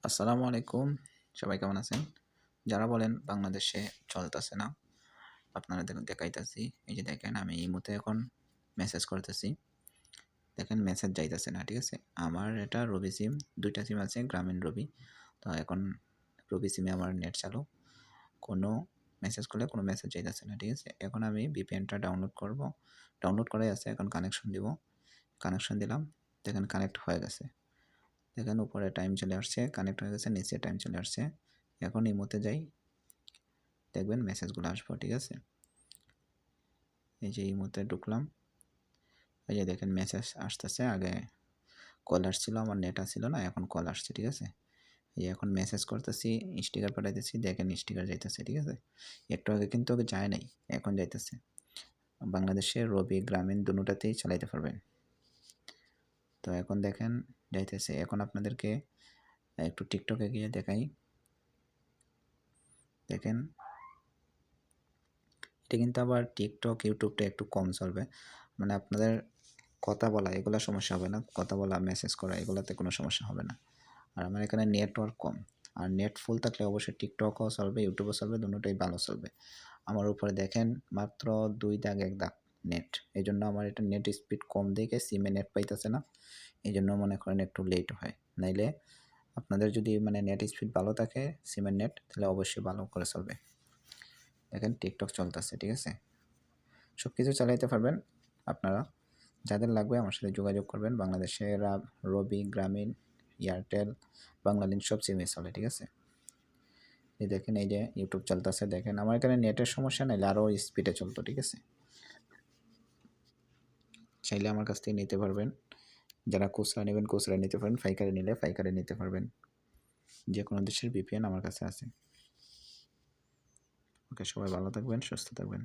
আসসালামু আলাইকুম। সবাই কেমন আছেন? যারা বলেন বাংলাদেশে চলতেছে না, আপনারা দেখাইতাছি। এই যে দেখেন আমি ইমোতে এখন মেসেজ করতেছি। দেখেন মেসেজ যাইতেছে না, ঠিক আছে? আমার এটা রবি সিম, ২ টা সিম আছে গ্রামীণ রবি। তো এখন রবি সিমে আমার নেট চালু। কোনো মেসেজ করলে কোনো মেসেজ যাইতেছে না, ঠিক আছে? এখন আমি VPN-টা ডাউনলোড করব। ডাউনলোড করাই আছে, এখন কানেকশন দিব। কানেকশন দিলাম, দেখেন কানেক্ট হয়ে গেছে। দেখেন উপরে টাইম চলে আসছে, কানেক্ট হয়ে গেছে, নিচে টাইম চলে আসছে। এখন ইমোতে যাই, দেখবেন মেসেজগুলো আসবে, ঠিক আছে? এই যে ইমোতে ঢুকলাম, এই যে দেখেন মেসেজ আসতেছে। আগে কল আসছিল, আমার নেট আসছিল না, এখন কল আসছে, ঠিক আছে? এই যে এখন মেসেজ করতেছি, স্টিকার পাঠাইতেছি, দেখেন স্টিকার যাইতেছে, ঠিক আছে? একটু আগে কিন্তু আগে যায় নাই, এখন যাইতেছে। বাংলাদেশে রবি গ্রামীণ দুটাতেই চালাইতে পারবেন। তো এখন দেখেন যাইতেছে। এখন আপনাদেরকে একটু টিকটকে গিয়ে দেখাই। দেখেন এটা কিন্তু আবার টিকটক ইউটিউবটা একটু কম চলবে, মানে আপনাদের কথা বলা এগুলো সমস্যা হবে না, কথা বলা মেসেজ করা এগুলোতে কোনো সমস্যা হবে না। আর আমার এখানে নেটওয়ার্ক কম, আর নেট ফুল থাকলে অবশ্যই টিকটকও চলবে, ইউটিউবও চলবে, দুটোই ভালো চলবে। আমার উপরে দেখেন মাত্র 2 দাগ 1 দাগ নেট, এই জন্য আমার এটা নেট স্পিড কম দেখে সিমে নেট পাইতেছে না, এই জন্য মনে করেন একটু লেট হয়। নাইলে আপনাদের যদি মানে নেট স্পিড ভালো থাকে সিমের নেট, তাহলে অবশ্যই ভালো করে চলবে। দেখেন টিকটক চলতেছে, ঠিক আছে? সব কিছু চালাইতে পারবেন আপনারা। যাদের লাগবে আমার সাথে যোগাযোগ করবেন। বাংলাদেশের রবি, গ্রামীণ, এয়ারটেল, বাংলালিংক সব সিমে চলে, ঠিক আছে? এই দেখেন এই যে ইউটিউব চলতেছে, দেখেন আমার এখানে নেটের সমস্যা নাইলে আরও স্পিডে চলতো, ঠিক আছে? চাইলে আমার কাছ থেকে নিতে পারবেন। যারা খুচরা নেবেন খুচরা নিতে পারেন, পাইকারি নিলে পাইকারি নিতে পারবেন। যে কোনো দেশের VPN আমার কাছে আছে। ওকে, সবাই ভালো থাকবেন, সুস্থ থাকবেন।